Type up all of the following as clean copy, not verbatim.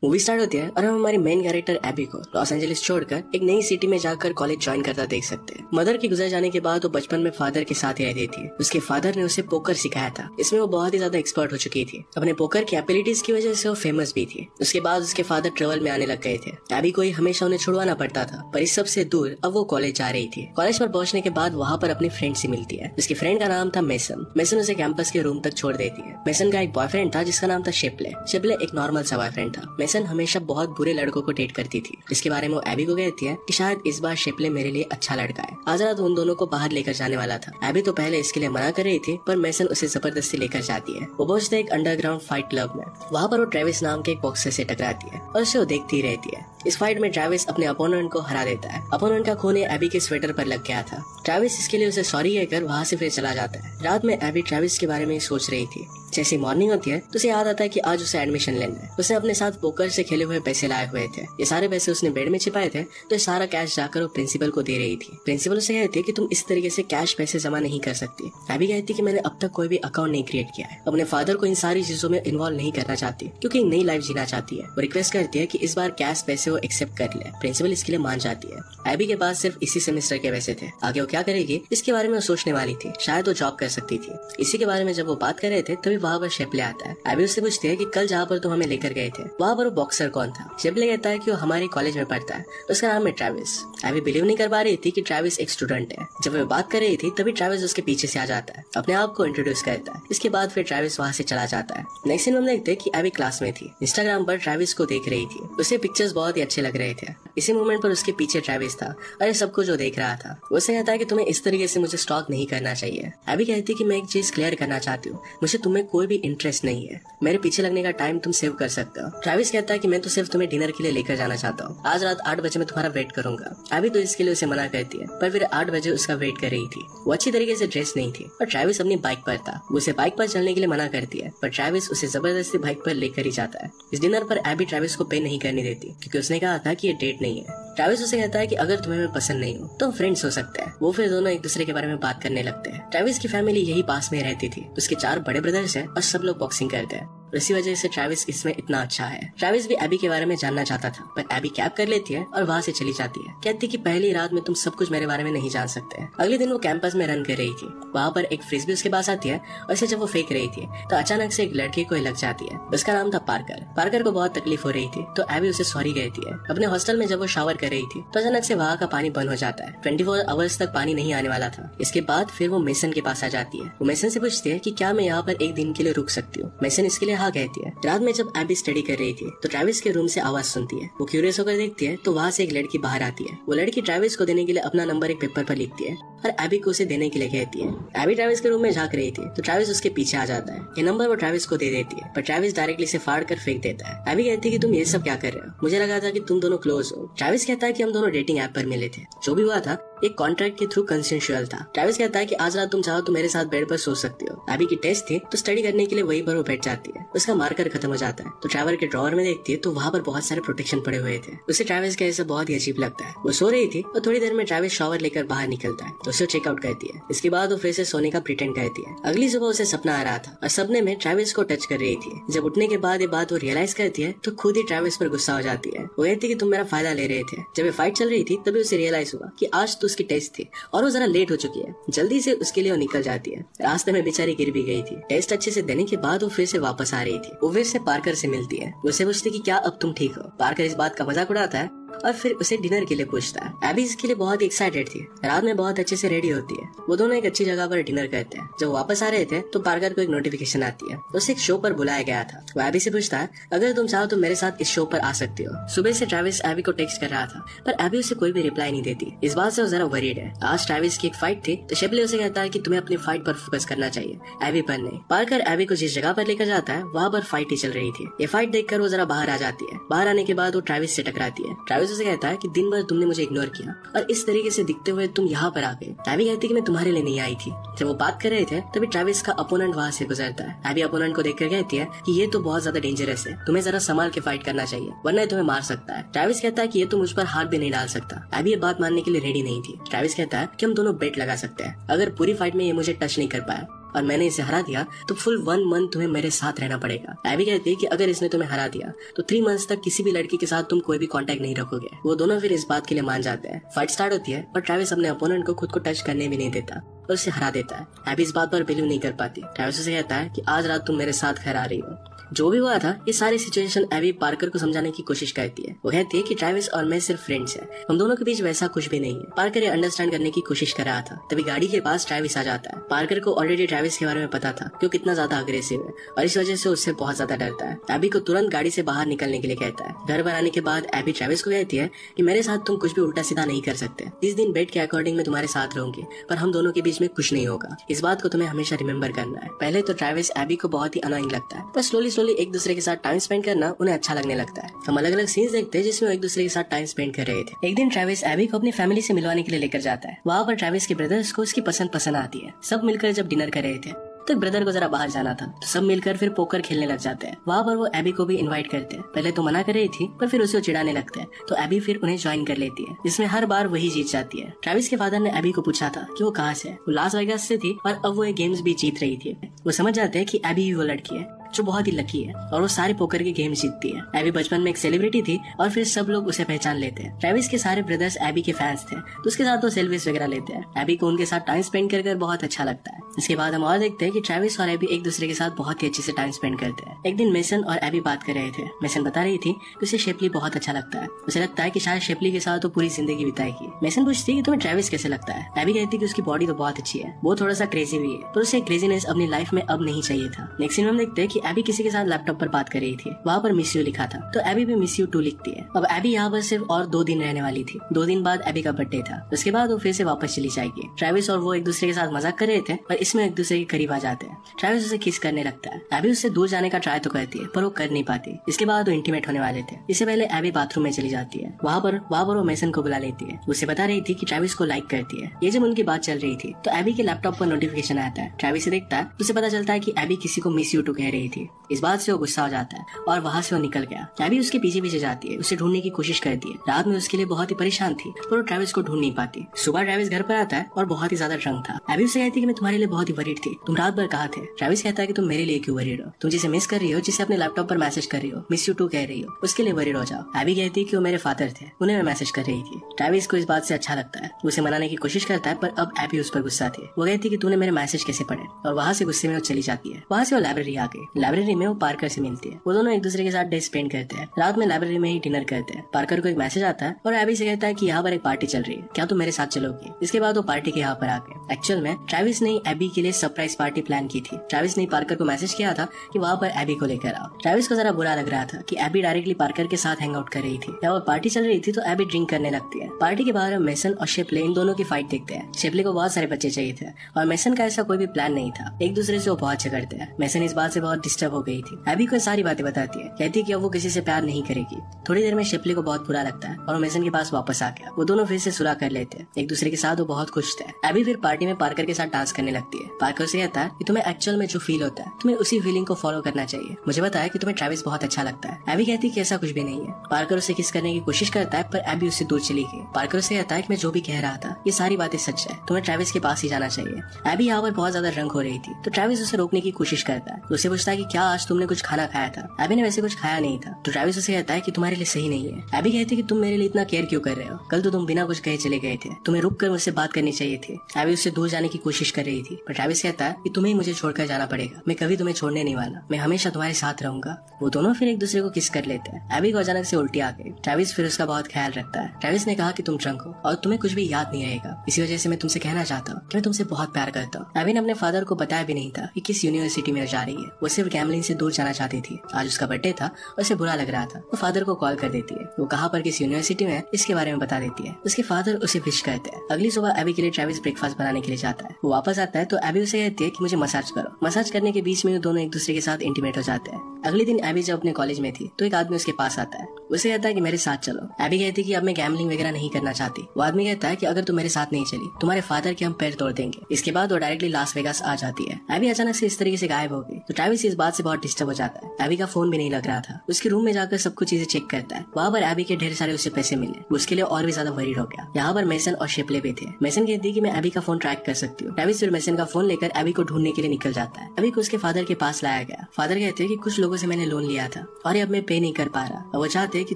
Movie start होती है और हम हमारी मेन कैरेक्टर एबी को लॉस एंजलिस छोड़कर एक नई सिटी में जाकर कॉलेज ज्वाइन करता देख सकते हैं। मदर के गुजर जाने के बाद वो बचपन में फादर के साथ ही रहती थी। उसके फादर ने उसे पोकर सिखाया था। इसमें वो बहुत ही ज्यादा एक्सपर्ट हो चुकी थी। अपने पोकर की एबिलिटीज की वजह से वो फेमस भी थी। उसके बाद उसके फादर ट्रेवल में आने लग गए थे। एबी को ही हमेशा उन्हें छुड़वाना पड़ता था, पर इस सबसे दूर अब वो कॉलेज जा रही थी। कॉलेज पर पहुंचने के बाद वहाँ पर अपनी फ्रेंड से मिलती है। उसकी फ्रेंड का नाम था मेसन। मेसन उसे कैंपस के रूम तक छोड़ देती है। मेसन का एक बॉयफ्रेंड था जिसका नाम था शिपले। शिपले एक नॉर्मल सा बॉयफ्रेंड था। मेसन हमेशा बहुत बुरे लड़कों को डेट करती थी। इसके बारे में वो एबी को कहती है कि शायद इस बार शिपले मेरे लिए अच्छा लड़का है। आज रात उन दोनों को बाहर लेकर जाने वाला था। एबी तो पहले इसके लिए मना कर रही थी, पर मेसन उसे जबरदस्ती लेकर जाती है। वो पहुंचते एक अंडरग्राउंड फाइट क्लब में। वहाँ पर वो ट्रेविस नाम के एक बॉक्सर से टकराती है और उसे वो देखती रहती है। इस फाइट में ट्रेविस अपने अपोनेंट को हरा देता है। अपोनेंट का खून एबी के स्वेटर पर लग गया था। ट्रेविस इसके लिए उसे सॉरी कहकर वहाँ से फिर चला जाता है। रात में एबी ट्रेविस के बारे में सोच रही थी। जैसे मॉर्निंग होती है तो उसे याद आता है कि आज उसे एडमिशन लेना है। उसने अपने साथ पोकर से खेले हुए पैसे लाए हुए थे। ये सारे पैसे उसने बेड में छिपाए थे, तो ये सारा कैश जाकर वो प्रिंसिपल को दे रही थी। प्रिंसिपल उसे कहती है कि तुम इस तरीके से कैश पैसे जमा नहीं कर सकती। एबी कहती है कि मैंने अब तक कोई भी अकाउंट नहीं क्रिएट किया है। अपने फादर को इन सारी चीजों में इन्वॉल्व नहीं करना चाहती, क्योंकि एक नई लाइफ जीना चाहती है। वो रिक्वेस्ट करती है कि इस बार कैश पैसे वो एक्सेप्ट कर ले। प्रिंसिपल इसके लिए मान जाती है। एबी के पास सिर्फ इसी सेमेस्टर के पैसे थे। आगे वो क्या करेगी इसके बारे में वो सोचने वाली थी। शायद वो जॉब कर सकती थी। इसी के बारे में जब वो बात कर रहे थे तभी वहाँ पर शिपले आता है। एबी उससे पूछती है कि कल जहाँ पर तुम हमें लेकर गए थे वहाँ पर वो बॉक्सर कौन था। शिपले कहता है कि वो हमारे कॉलेज में पढ़ता है, उसका नाम है ट्रेविस। एबी बिलीव नहीं कर पा रही थी कि ट्रेविस एक स्टूडेंट है। जब वो बात कर रही थी तभी ट्रेविस उसके पीछे से आ जाता है, अपने आप को इंट्रोड्यूस करता है। इसके बाद फिर ट्रेविस वहाँ से चला जाता है। नेक्स्ट सीन में हम देखते हैं कि एबी क्लास में थी। इंस्टाग्राम पर ट्रेविस को देख रही थी। उसे पिक्चर्स बहुत ही अच्छे लग रहे थे। इसी मोमेंट पर उसके पीछे ट्रेविस था और ये सब कुछ जो देख रहा था। उसे कहता है कि तुम्हें इस तरीके से मुझे स्टॉक नहीं करना चाहिए। एबी कहती है कि मैं एक चीज क्लियर करना चाहती हूँ, मुझे तुम्हें कोई भी इंटरेस्ट नहीं है। मेरे पीछे लगने का टाइम तुम सेव कर सकते हो। ट्रेविस कहता है कि मैं तो सिर्फ तुम्हें डिनर के लिए लेकर जाना चाहता हूँ। आज रात 8 बजे मैं तुम्हारा वेट करूंगा। एबी तो इसके लिए उसे मना करती है, पर फिर 8 बजे उसका वेट कर रही थी। वो अच्छी तरीके से ड्रेस नहीं थी और ट्रेविस अपनी बाइक पर था। उसे बाइक पर चलने के लिए मना करती है, पर ट्रेविस उसे जबरदस्ती बाइक पर लेकर ही जाता है। इस डिनर पर एबी ट्रेविस को पे नहीं करने देती, क्योंकि उसने कहा था कि ये डेट नहीं है। ट्रेविस उसे कहता है कि अगर तुम्हें मैं पसंद नहीं हूँ तो फ्रेंड्स हो सकते हैं। वो फिर दोनों एक दूसरे के बारे में बात करने लगते हैं। ट्रेविस की फैमिली यही पास में रहती थी। उसके 4 बड़े ब्रदर्स हैं और सब लोग बॉक्सिंग करते हैं। इसी वजह से ट्रेविस इसमें इतना अच्छा है। ट्रेविस भी एबी के बारे में जानना चाहता था, पर एबी कैप कर लेती है और वहाँ से चली जाती है। कहती कि पहली रात में तुम सब कुछ मेरे बारे में नहीं जान सकते। अगले दिन वो कैंपस में रन कर रही थी। वहाँ पर एक फ्रिस्बी उसके पास आती है और इसे जब वो फेंक रही थी तो अचानक से एक लड़के को लग जाती है। उसका नाम था पार्कर। पार्कर को बहुत तकलीफ हो रही थी, तो एबी उसे सॉरी कहती है। अपने हॉस्टल में जब वो शावर कर रही थी तो अचानक से वहाँ का पानी बंद हो जाता है। 24 आवर्स तक पानी नहीं आने वाला था। इसके बाद फिर वो मेसन के पास आ जाती है। वो मेसन से पूछती है कि क्या मैं यहाँ पर एक दिन के लिए रुक सकती हूँ। मेसन इसके लिए हाँ कहती है। रात में जब एबी स्टडी कर रही थी तो ट्रेविस के रूम से आवाज सुनती है। वो क्यूरियस होकर देखती है तो वहाँ से एक लड़की बाहर आती है। वो लड़की ट्रेविस को देने के लिए अपना नंबर एक पेपर पर लिखती है और एबी को उसे देने के लिए कहती है। एबी ट्रेविस के रूम में झांक रही थी तो ट्रेविस उसके पीछे आ जाता है। ये नंबर वो ट्रेविस को दे देती है, पर ट्रेविस डायरेक्टली इसे फाड़ कर फेंक देता है। एबी कहती है कि तुम ये सब क्या कर रहे हो, मुझे लगा था कि तुम दोनों क्लोज हो। ट्रेविस कहता है कि हम दोनों डेटिंग ऐप पर मिले थे। जो भी हुआ था एक कॉन्ट्रैक्ट के थ्रू कंसेंशुअल था। ट्रेविस कहता है कि आज रात तुम चाहो तो मेरे साथ बेड पर सो सकती हो। एबी की टेस्ट थी तो स्टडी करने के लिए वहीं पर वो बैठ जाती है। उसका मार्कर खत्म हो जाता है तो ट्रैवल के ड्रॉअर में देखती है तो वहाँ पर बहुत सारे प्रोटेक्शन पड़े हुए थे। उसे ट्रेविस का ऐसा बहुत ही अजीब लगता है। वो सो रही थी और थोड़ी देर में ट्रेविस शॉवर लेकर बाहर निकलता है तो उसे चेकआउट करती है। इसके बाद वो फिर से सोने का प्रिटेंड करती है। अगली सुबह उसे सपना आ रहा था और सपने में ट्रेविस को टच कर रही थी। जब उठने के बाद ये बात वो रियलाइज करती है तो खुद ही ट्रेविस पर गुस्सा हो जाती है। वो कहती है कि तुम मेरा फायदा ले रहे थे। जब ये फाइट चल रही थी तभी उसे रियलाइज हुआ कि आज तो उसकी टेस्ट थी और वो जरा लेट हो चुकी है। जल्दी से उसके लिए वो निकल जाती है। रास्ते में बेचारी गिर भी गई थी। टेस्ट अच्छे से देने के बाद वो फिर से वापस आ रही थी। वो फिर से पार्कर से मिलती है। उसे पूछती कि क्या अब तुम ठीक हो। पार्कर इस बात का मजाक उड़ाता है और फिर उसे डिनर के लिए पूछता है। एबी इसके लिए बहुत एक्साइटेड थी। रात में बहुत अच्छे से रेडी होती है। वो दोनों एक अच्छी जगह पर डिनर करते हैं। जब वापस आ रहे थे तो पार्कर को एक नोटिफिकेशन आती है। उसे एक शो पर बुलाया गया था। वो एबी से पूछता है अगर तुम चाहो तो मेरे साथ इस शो पर आ सकती हो। सुबह से ट्रेविस एबी को टेक्स्ट कर रहा था, पर एबी उसे कोई भी रिप्लाई नहीं देती। इस बात से वो जरा वरीड है। आज ट्रेविस की एक फाइट थी तो शिपले उसे कहता है कि तुम्हें अपनी फाइट पर फोकस करना चाहिए, एबी पर नहीं। पार्कर एबी को जिस जगह पर लेकर जाता है वहाँ पर फाइट ही चल रही थी। ये फाइट देखकर वो जरा बाहर आ जाती है। बाहर आने के बाद वो ट्रेविस से टकराती है। ट्रेविस उसे कहता है कि दिन भर तुमने मुझे इग्नोर किया और इस तरीके से दिखते हुए तुम यहाँ पर आ गए। एबी कहती है कि मैं तुम्हारे लिए नहीं आई थी। जब वो बात कर रहे थे तभी ट्रेविस का अपोनेंट वहाँ से गुजरता है। एबी अपोनेंट को देखकर कहती है कि ये तो बहुत ज्यादा डेंजरस है, तुम्हें जरा संभाल के फाइट करना चाहिए वरना तुम्हें मार सकता है। ट्रेविस कहता है कि ये तो मुझ पर हाथ भी नहीं डाल सकता। एबी ये बात मानने के लिए रेडी नहीं थी। ट्रेविस कहता है कि हम दोनों बेट लगा सकते हैं, अगर पूरी फाइट में ये मुझे टच नहीं कर पाया और मैंने इसे हरा दिया तो फुल 1 मंथ तुम्हें मेरे साथ रहना पड़ेगा। एबी कहती है कि अगर इसने तुम्हें हरा दिया तो 3 मंथ्स तक किसी भी लड़की के साथ तुम कोई भी कांटेक्ट नहीं रखोगे। वो दोनों फिर इस बात के लिए मान जाते हैं। फाइट स्टार्ट होती है और ट्रैविस अपने अपोनेंट को खुद को टच करने भी नहीं देता और उसे हरा देता है। एबी इस बात पर बिलीव नहीं कर पाती। ट्रैविस उसे कहता है कि आज रात तुम मेरे साथ घर आ रही हो। जो भी हुआ था ये सारी सिचुएशन एबी पार्कर को समझाने की कोशिश करती है। वो कहती है कि ट्रैविस और मैं सिर्फ फ्रेंड्स हैं, हम दोनों के बीच वैसा कुछ भी नहीं है। पार्कर ये अंडरस्टैंड करने की कोशिश कर रहा था, तभी गाड़ी के पास ट्रैविस आ जाता है। पार्कर को ऑलरेडी ट्रैविस के बारे में पता था कि वो कितना ज्यादा अग्रेसिव है और इस वजह से उससे बहुत ज्यादा डरता है। एबी को तुरंत गाड़ी से बाहर निकलने के लिए कहता है। घर पर आने के बाद एबी ट्रैविस को कहती है कि मेरे साथ तुम कुछ भी उल्टा सीधा नहीं कर सकते। इस दिन बेड के अकॉर्डिंग मैं तुम्हारे साथ रहूंगी, पर हम दोनों के बीच में कुछ नहीं होगा। इस बात को तुम्हें हमेशा रिमेम्बर करना है। पहले तो ट्रैविस एबी को बहुत ही अनोइंग लगता है, पर स्लोली एक दूसरे के साथ टाइम स्पेंड करना उन्हें अच्छा लगने लगता है। हम अलग अलग सीन्स देखते हैं जिसमें एक दूसरे के साथ टाइम स्पेंड कर रहे थे। एक दिन ट्रैविस एबी को अपनी फैमिली से मिलवाने के लिए लेकर जाता है। वहाँ पर ट्रैविस के ब्रदर्स को उसकी पसंद आती है। सब मिलकर जब डिनर कर रहे थे तो ब्रदर को जरा बाहर जाना था, तो सब मिलकर फिर पोकर खेलने लग जाते हैं। वहाँ पर वो एबी को भी इनवाइट करते हैं। पहले तो मना कर रही थी, पर फिर उसे चिढ़ाने लगते हैं, तो एबी फिर उन्हें ज्वाइन कर लेती है, जिसमें हर बार वही जीत जाती है। ट्रैविस के फादर ने एबी को पूछा था कि वो कहाँ से है। वो लास वेगास से थी और अब वो ये गेम्स भी जीत रही थी। वो समझ जाते हैं कि एबी ही वो लड़की है जो बहुत ही लकी है और वो सारे पोकर के गेम जीतती है। एबी बचपन में एक सेलिब्रिटी थी और फिर सब लोग उसे पहचान लेते हैं। ट्रैविस के सारे ब्रदर्स एबी के फैंस थे, तो उसके साथ वो सेल्फीज वगैरह लेते हैं। एबी को उनके साथ टाइम स्पेंड कर बहुत अच्छा लगता है। इसके बाद हम और देखते हैं कि ट्रैविस और एबी एक दूसरे के साथ बहुत ही अच्छे से टाइम स्पेंड करते हैं। एक दिन मेसन और एबी बात कर रहे थे। मेसन बता रही थी कि उसे शेपली बहुत अच्छा लगता है। उसे लगता है कि शायद शेपली के साथ वो पूरी जिंदगी बिताएगी। मेसन पूछती है कि तुम्हें ट्रैविस कैसे लगता है। एबी कहती है कि उसकी बॉडी तो बहुत अच्छी है, वो थोड़ा सा क्रेजी भी है, पर उसे क्रेजीनेस अपनी लाइफ में अब नहीं चाहिए था। नेक्स्ट सीन में हम देखते हैं कि एबी किसी के साथ लैपटॉप पर बात कर रही थी। वहाँ पर मिस यू लिखा था, तो एबी भी मिस यू 2 लिखती है। अब एबी यहाँ पर सिर्फ और 2 दिन रहने वाली थी। 2 दिन बाद एबी का बर्थडे था। उसके बाद वो फिर से वापस चली जाएगी। ट्रैविस और वो एक दूसरे के साथ मजाक कर रहे थे, पर इसमें एक दूसरे के करीब आ जाते हैं। ट्रैविस उसे किस करने लगता है। एबी उससे दूर जाने का ट्राई तो करती है, पर वो कर नहीं पाती। इसके बाद वो इंटीमेट होने वाले थे। इससे पहले एबी बाथरूम में चली जाती है। वहाँ पर वो मेसन को बुला लेती है। उसे बता रही थी कि ट्रैविस को लाइक करती है। ये जब उनकी बात चल रही थी तो एबी के लैपटॉप पर नोटिफिकेशन आता है। ट्रैविस से देखता है, उसे पता चलता है कि एबी किसी को मिस यू 2 कह रही थी। इस बात से वो गुस्सा हो जाता है और वहाँ से वो निकल गया। एबी उसके पीछे जाती है, उसे ढूंढने की कोशिश करती है। रात में उसके लिए बहुत ही परेशान थी, पर वो ट्रैविस को ढूंढ नहीं पाती। सुबह ट्रैविस घर पर आता है और बहुत ही ज्यादा ड्रंक था। एबी उससे कहती है कि मैं तुम्हारे लिए बहुत ही वरीड थी, तुम रात भर कहाँ थे। ट्रैविस कहता है कि तुम मेरे लिए क्यों वरीड हो, तुम जिसे मिस कर रही हो, जिसे अपने लैपटॉप पर मैसेज कर रही हो, मिस यू 2 कह रही हो, उसके लिए वरीड हो जाओ। एबी कहती है कि वो मेरे फादर थे, उन्हें मैं मैसेज कर रही थी। ट्रैविस को इस बात से अच्छा लगता है, उसे मनाने की कोशिश करता है, पर अब एबी उस पर गुस्सा थी। वो कहती है कि तूने मेरे मैसेज कैसे पढ़े, और वहाँ से गुस्से में वो चली जाती है। वहाँ से वो लाइब्रेरी आ गई। लाइब्रेरी में वो पार्कर से मिलती है। वो दोनों एक दूसरे के साथ डे स्पेंड करते हैं। रात में लाइब्रेरी में ही डिनर करते हैं। पार्कर को एक मैसेज आता है और एबी से कहता है कि यहाँ पर एक पार्टी चल रही है, क्या तुम मेरे साथ चलोगी। इसके बाद वो पार्टी के यहाँ पर आ गए। एक्चुअल में ट्रैविस ने एबी के लिए सरप्राइज पार्टी प्लान की थी। ट्रैविस ने पार्कर को मैसेज किया था कि वहाँ पर एबी को लेकर आओ। ट्रैविस को जरा बुरा लग रहा था कि एबी डायरेक्टली पार्कर के साथ हैंग आउट कर रही थी। जब वो पार्टी चल रही थी तो एबी ड्रिंक करने लगती है। पार्टी के बाहर हम मेसन और शेपले इन दोनों की फाइट देखते हैं। शेपले को बहुत सारे बच्चे चाहिए थे और मेसन का ऐसा कोई भी प्लान नहीं था। एक दूसरे से वो बहुत झगड़ते हैं। मेसन इस बात से बहुत डिस्टर्ब हो गई थी। एबी को सारी बातें बताती है, कहती है कि अब वो किसी से प्यार नहीं करेगी। थोड़ी देर में शेपले को बहुत बुरा लगता है और वो मेसन के पास वापस आ गया। वो दोनों फिर से सुलह कर लेते हैं। एक दूसरे के साथ वो बहुत खुश थे। एबी फिर पार्टी में पार्कर के साथ डांस करने लगती है। पार्कर से कहता है कि तुम्हें एक्चुअल में जो फील होता है तुम्हें उसी फीलिंग को फॉलो करना चाहिए। मुझे बताया कि तुम्हें ट्रैविस बहुत अच्छा लगता है। एबी कहती है कि ऐसा कुछ भी नहीं है। पार्कर उसे किस करने की कोशिश करता है, पर एबी उससे दूर चली गई। पार्कर उसे कहता है कि मैं जो भी कह रहा था ये सारी बातें सच है, तुम्हें ट्रैविस के पास ही जाना चाहिए। एबी यहाँ पर बहुत ज्यादा ड्रंक हो रही थी, तो ट्रैविस उसे रोकने की कोशिश करता है। उसे पूछता है कि क्या आज तुमने कुछ खाना खाया था। एबी ने वैसे कुछ खाया नहीं था, तो ट्रैविस उसे कहता है कि तुम्हारे लिए सही नहीं है। एबी कहती है कि तुम मेरे लिए इतना केयर क्यों कर रहे हो, कल तो तुम बिना कुछ कहे चले गए थे, तुम्हें रुक कर मुझसे बात करनी चाहिए थी। एबी उससे दूर जाने की कोशिश कर रही थी, पर ट्रैविस कहता है कि तुम्हें मुझे छोड़कर जाना पड़ेगा, मैं कभी तुम्हें छोड़ने नहीं वाला, मैं हमेशा तुम्हारे साथ रहूंगा। वो दोनों फिर एक दूसरे को किस कर लेते हैं। एबी को अचानक से उल्टी आ गई। ट्रैविस फिर उसका बहुत ख्याल रखता है। ट्रैविस ने कहा कि तुम ड्रंक हो और तुम्हें कुछ भी याद नहीं रहेगा, इसी वजह से मैं तुमसे कहना चाहता हूँ कि मैं तुमसे बहुत प्यार करता हूँ। एबी ने अपने फादर को बताया भी नहीं था कि किस यूनिवर्सिटी में जा रही है। वो सिर्फ गैम्बलिंग से दूर जाना चाहती थी। आज उसका बर्थडे था और उसे बुरा लग रहा था। वो फादर को कॉल कर देती है। वो कहाँ पर किस यूनिवर्सिटी में इसके बारे में बता देती है। उसके फादर उसे विश करते हैं। अगली सुबह एबी के लिए ट्रैविस ब्रेकफास्ट बनाने के लिए जाता है। वो वापस आता है तो एबी उसे कहती है कि मुझे मसाज करो। मसाज करने के बीच में दोनों एक दूसरे के साथ इंटीमेट हो जाते हैं। अगले दिन एबी जब अपने कॉलेज में थी तो एक आदमी उसके पास आता है। उसे कहता है कि मेरे साथ चलो। एबी कहती है कि अब मैं गैम्बलिंग वगैरह नहीं करना चाहती। वो आदमी कहता है कि अगर तू मेरे साथ नहीं चली तुम्हारे फादर के हम पैर तोड़ देंगे। इसके बाद वो डायरेक्टली लास वेगास आ जाती है। एबी अचानक से इस तरीके से गायब हो गई तो ट्रैविस इस बात से बहुत डिस्टर्ब हो जाता है। एबी का फोन भी नहीं लग रहा था। उसके रूम में जाकर सब कुछ चीजें चेक करता है। वहाँ पर एबी के ढेर सारे उससे पैसे मिले। उसके लिए और भी ज्यादा वरीड हो गया। यहाँ पर मेसन और शिपले भी थे। मेसन कहती है कि मैं एबी का फोन ट्रैक कर सकती हूँ। ट्रैविस फिर मेसन का फोन लेकर एबी को ढूंढने के लिए निकल जाता है। एबी को उसके फादर के पास लाया गया। फादर कहते हैं कि कुछ लोगों से मैंने लोन लिया था और ये अब मैं पे नहीं कर पा रहा और वो चाहते हैं कि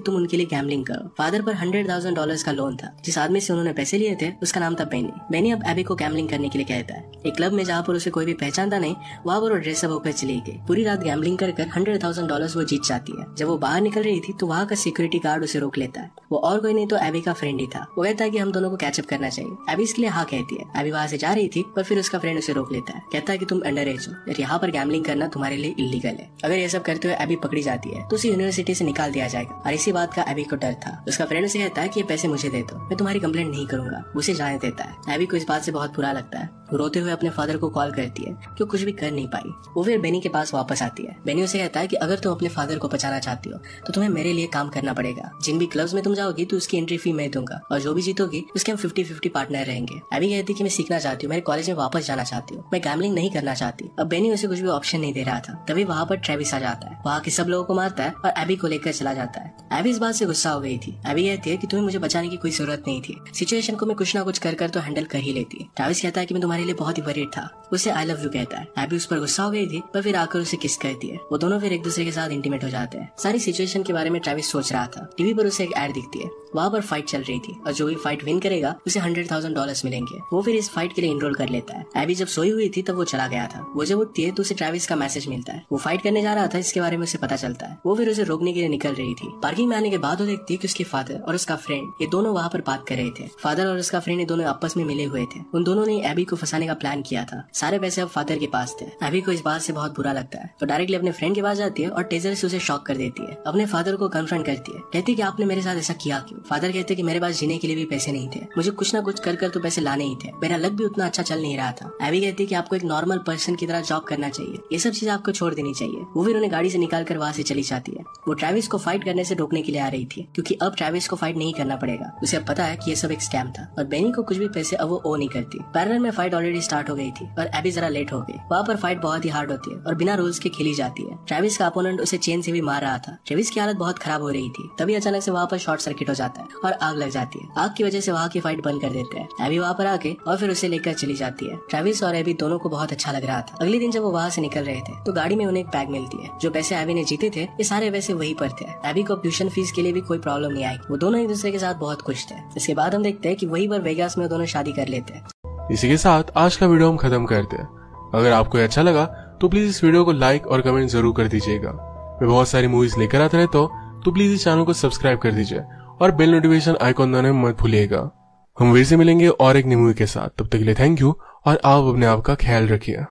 तुम उनके लिए गैम्बलिंग करो। फादर पर $100,000 का लोन था। जिस आदमी से उन्होंने पैसे लिए थे उसका नाम था बेनी। बेनी अब एबी को गैम्बलिंग करने के लिए कहता है। एक क्लब में जहाँ पर उसे कोई भी पहचानता नहीं वहाँ पर वो ड्रेसअप होकर चली गई। पूरी रात गैम्बलिंग कर $100,000 वो जीत जाती है। जब वो बाहर निकल रही थी तो वहाँ का सिक्योरिटी गार्ड उसे रोक लेता है। वो और कोई नहीं तो एबी का फ्रेंड ही था। वो कहता है कि हम दोनों को कैचअप करना चाहिए। एबी इसके लिए हाँ कहती है। एबी वहाँ से जा रही थी पर फिर उसका फ्रेंड उसे रोक लेता है। कहता है कि तुम अंडर एज हो और यहाँ पर गैम्बलिंग करना तुम्हारे लिए इलीगल है। अगर ये सब करते हुए एबी पकड़ी जाती है तो उसे यूनिवर्सिटी से निकाल दिया जाएगा और इसी बात का एबी को डर था। उसका फ्रेंड उसे कहता है कि ये पैसे मुझे दे दो, मैं तुम्हारी कंप्लेंट नहीं करूंगा। उसे जाने देता है। एबी को इस बात से बहुत बुरा लगता है। वो रोते हुए अपने फादर को कॉल करती है कि वो कुछ भी कर नहीं पाई। वो फिर बेनी के पास वापस आती है। बेनी उसे कहता है कि अगर तुम अपने फादर को बचाना चाहती हो तो तुम्हें मेरे लिए काम करना पड़ेगा। जिन भी क्लब्स में तुम जाओगी तो उसकी एंट्री फी मैं दूंगा और जो भी जीतोगी उसके हम 50-50 पार्टनर रहेंगे। एबी कहती है कि मैं सीखना चाहती हूँ, मेरे कॉलेज में वापस जाना चाहती हूँ, मैं गैम्बलिंग नहीं करना चाहती। अब बेनी उसे कुछ भी ऑप्शन नहीं दे रहा था। तभी वहाँ पर ट्रेविस आ जाता है। वहाँ के सब लोगों को मारता है और एबी को लेकर चला जाता है। एबी इस बात से गुस्सा हो गई थी। एबी कहती है कि तुम्हें मुझे बचाने की कोई जरूरत नहीं थी। सिचुएशन को मैं कुछ ना कुछ कर तो हैंडल कर ही लेती। ट्रेविस कहता है कि मैं तुम्हारे लिए बहुत ही वरीड था। उसे आई लव यू कहता है। एबी उस पर गुस्सा हो गई थी पर फिर आकर उसे किस करती है। वो दोनों फिर एक दूसरे के साथ इंटीमेट हो जाते हैं। सारी सिचुएशन के बारे में ट्रेविस सोच रहा था। टीवी पर उसे एक एड दिखती है। वहाँ पर फाइट चल रही थी और जो भी फाइट विन करेगा उसे $100,000 मिलेंगे। वो फिर इस फाइट के लिए इनरोल कर लेता है। एबी जब सोई हुई थी तब वो चला गया था। वो जब उठती है तो उसे ट्रेविस का मैसेज मिलता है। वो फाइट करने जा रहा था इसके बारे में उसे पता चलता है। वो फिर उसे रोकने के लिए निकल रही थी। पार्किंग में आने के बाद वो देखती है कि उसके फादर और उसका फ्रेंड ये दोनों वहाँ पर बात कर रहे थे। फादर और उसका फ्रेंड ये दोनों आपस में मिले हुए थे। उन दोनों ने एबी को फंसाने का प्लान किया था। सारे पैसे अब फादर के पास थे। एबी को इस बात से बहुत बुरा लगता है तो डायरेक्टली अपने फ्रेंड के पास जाती है और टेजर से उसे शॉक कर देती है। अपने फादर को कन्फ्रंट करती है। कहती है कि आपने मेरे साथ ऐसा किया क्यों? फादर कहते हैं कि मेरे पास जीने के लिए भी पैसे नहीं थे, मुझे कुछ ना कुछ कर तो पैसे लाने ही थे, मेरा लक भी उतना अच्छा चल नहीं रहा था। एबी कहती है कि आपको एक नॉर्मल पर्सन की तरह जॉब करना चाहिए, ये सब चीज आपको छोड़ देनी चाहिए। वो फिर उन्हें गाड़ी से निकाल कर वहाँ से चली जाती है। वो ट्रेविस को फाइट करने से रोकने के लिए आ रही थी क्योंकि अब ट्रेविस को फाइट नहीं करना पड़ेगा। उसे अब पता है कि ये सब एक स्कैम था और बेनी को कुछ भी पैसे अब वो ओ नहीं करती। पैरेलल में फाइट ऑलरेडी स्टार्ट हो गई थी और एबी जरा लेट हो गई। वहाँ पर फाइट बहुत ही हार्ड होती है और बिना रूल्स के खेली जाती है। ट्रेविस का अपोनेंट उसे चेन से भी मार रहा था। ट्रेविस की हालत बहुत खराब हो रही थी। तभी अचानक से वहाँ पर शॉर्ट सर्किट हो जाता है और आग लग जाती है। आग की वजह से वहाँ की फाइट बंद कर देते हैं। एबी वहाँ पर आके और फिर उसे लेकर चली जाती है। ट्रेविस और एबी दोनों को बहुत अच्छा लग रहा था। अगले दिन जब वो वहाँ से निकल रहे थे तो गाड़ी में उन्हें एक बैग मिलती है। जो पैसे एबी ने जीते थे ये सारे वैसे वहीं पर थे। एबी को ट्यूशन फीस के लिए भी कोई प्रॉब्लम नहीं आई। वो दोनों एक दूसरे के साथ बहुत खुश थे। इसके बाद हम देखते हैं कि वहीं पर वेगास में दोनों शादी कर लेते हैं। इसी के साथ आज का वीडियो हम खत्म करते हैं। अगर आपको अच्छा लगा तो प्लीज इस वीडियो को लाइक और कमेंट जरूर कर दीजिएगा। मैं बहुत सारी मूवीज लेकर आता रहता हूँ तो प्लीज इस चैनल को सब्सक्राइब कर दीजिए और बेल नोटिफिकेशन आइकॉन दबाना मत भूलिएगा। हम फिर से मिलेंगे और एक नई मूवी के साथ। तब तक के लिए थैंक यू और आप अपने आप का ख्याल रखिए।